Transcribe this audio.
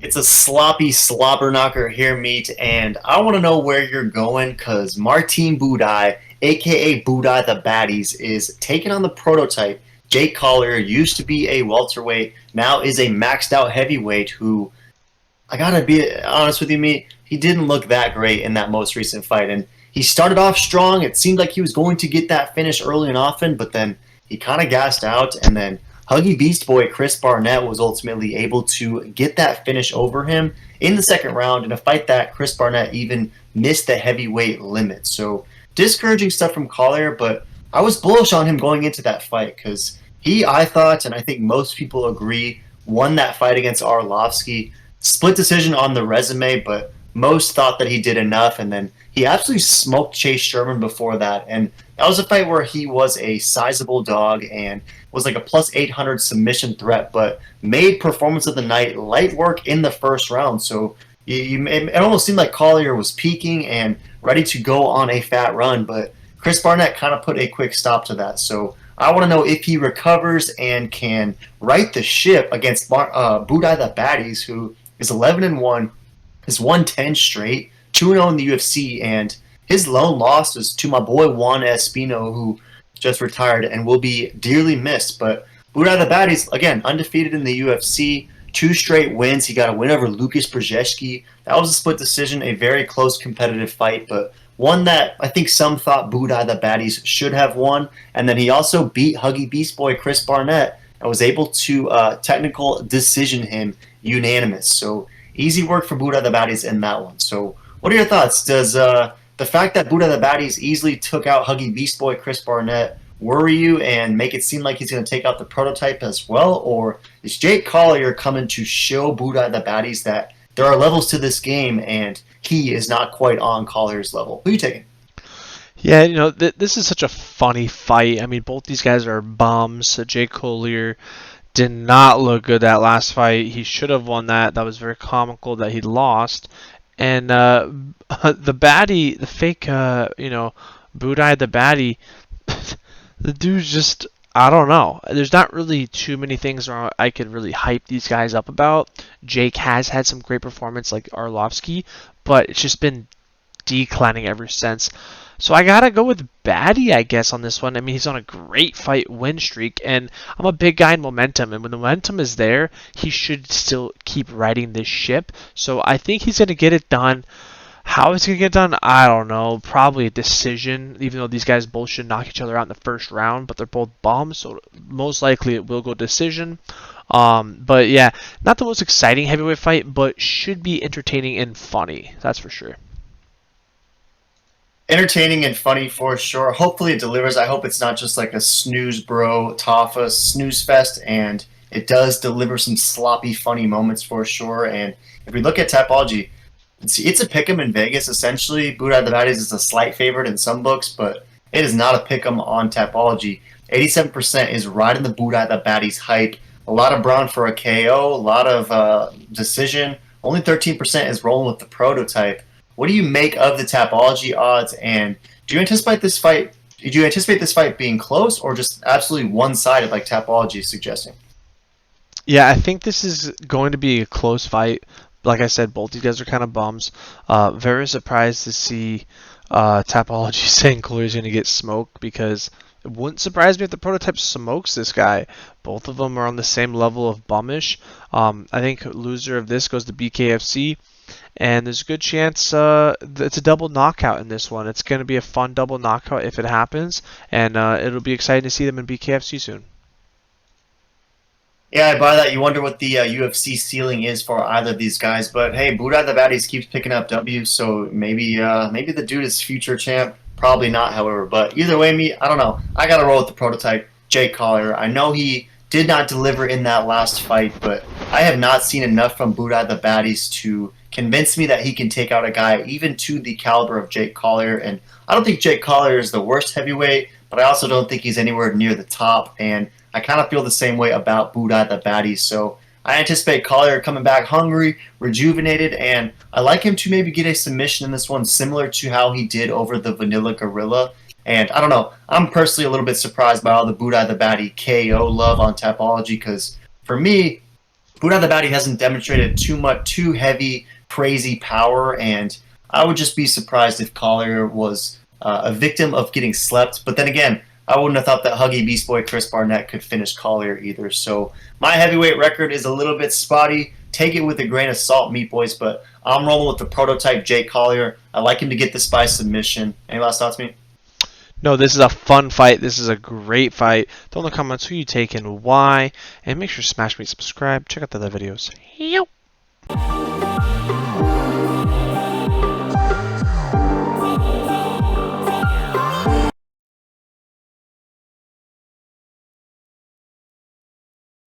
It's a sloppy slobber knocker here, meat, and I want to know where you're going because Martin Buday, aka Buday the Baddies, is taking on the prototype. Jake Collier used to be a welterweight, now is a maxed out heavyweight who, I gotta be honest with you, meat, he didn't look that great in that most recent fight. And he started off strong. It seemed like he was going to get that finish early and often, but then he kind of gassed out, and then Huggy Beast Boy Chris Barnett was ultimately able to get that finish over him in the second round in a fight that Chris Barnett even missed the heavyweight limit. So discouraging stuff from Collier, but I was bullish on him going into that fight because he, I thought, and I think most people agree, won that fight against Arlovsky. Split decision on the resume, but most thought that he did enough, and then he absolutely smoked Chase Sherman before that. And that was a fight where he was a sizable dog and was like a plus 800 submission threat, but made performance of the night light work in the first round. So it almost seemed like Collier was peaking and ready to go on a fat run, but Chris Barnett kind of put a quick stop to that. So I want to know if he recovers and can right the ship against Buday the Baddies, who is 11-1, is 110 straight, 2-0 in the UFC, and his lone loss is to my boy Juan Espino, who just retired and will be dearly missed. But Buday the Baddies, again, undefeated in the UFC, 2 straight wins. He got a win over Lucas Brzezinski. That was a split decision, a very close competitive fight, but one that I think some thought Buday the Baddies should have won. And then he also beat Huggy Beast Boy Chris Barnett and was able to technical decision him unanimous. So easy work for Buday the Baddies in that one. So what are your thoughts? Does the fact that Buday the Baddies easily took out Huggy Beast Boy Chris Barnett worry you and make it seem like he's going to take out the prototype as well? Or is Jake Collier coming to show Buday the Baddies that there are levels to this game and he is not quite on Collier's level? Who are you taking? Yeah, this is such a funny fight. I mean, both these guys are bums. Jake Collier did not look good that last fight. He should have won that. That was very comical that he lost. And the baddie, the fake, Buday the baddie, the dude's just, I don't know. There's not really too many things where I could really hype these guys up about. Jake has had some great performance like Arlovsky, but it's just been declining ever since. So I gotta go with Baddie, I guess, on this one. I mean, he's on a great fight win streak, and I'm a big guy in momentum, and when the momentum is there, he should still keep riding this ship. So I think he's gonna get it done. How it's gonna get done, I don't know. Probably a decision, even though these guys both should knock each other out in the first round, but they're both bums, so most likely it will go decision. But yeah, not the most exciting heavyweight fight, but should be entertaining and funny. That's for sure. Entertaining and funny for sure. Hopefully it delivers. I hope it's not just like a snooze bro Tafa snooze fest, and it does deliver some sloppy funny moments for sure. And if we look at Tapology, it's a pick'em in Vegas. Essentially, Buday the Baddies is a slight favorite in some books, but it is not a pick'em on Tapology. 87% is riding the Buday the Baddies hype. A lot of Brown for a KO, a lot of decision. Only 13% is rolling with the prototype. What do you make of the Tapology odds, and do you anticipate this fight? Do you anticipate this fight being close, or just absolutely one-sided, like Tapology is suggesting? Yeah, I think this is going to be a close fight. Like I said, both these guys are kind of bums. Very surprised to see Tapology saying Collier's going to get smoked, because it wouldn't surprise me if the prototype smokes this guy. Both of them are on the same level of bummish. I think loser of this goes to BKFC. And there's a good chance it's a double knockout in this one. It's going to be a fun double knockout if it happens, and it'll be exciting to see them in BKFC soon. Yeah, I buy that. You wonder what the UFC ceiling is for either of these guys, but hey, Buday the Baddies keeps picking up W, so maybe the dude is future champ. Probably not, however. But either way, I don't know. I got to roll with the prototype, Jake Collier. I know he did not deliver in that last fight, but I have not seen enough from Buday the Baddies to convince me that he can take out a guy even to the caliber of Jake Collier. And I don't think Jake Collier is the worst heavyweight, but I also don't think he's anywhere near the top. And I kind of feel the same way about Buday the Baddies. So I anticipate Collier coming back hungry, rejuvenated, and I like him to maybe get a submission in this one similar to how he did over the Vanilla Gorilla. And I don't know, I'm personally a little bit surprised by all the Buday the Baddie KO love on Tapology, because for me, Buday the baddie hasn't demonstrated too heavy, crazy power, and I would just be surprised if Collier was a victim of getting slept. But then again, I wouldn't have thought that Huggy Beast Boy Chris Barnett could finish Collier either. So my heavyweight record is a little bit spotty. Take it with a grain of salt, meat boys, but I'm rolling with the prototype Jake Collier. I like him to get this by submission. Any last thoughts, me? No, this is a fun fight. This is a great fight. Throw in the comments who you take and why. And make sure to smash me, subscribe. Check out the other videos. Yo!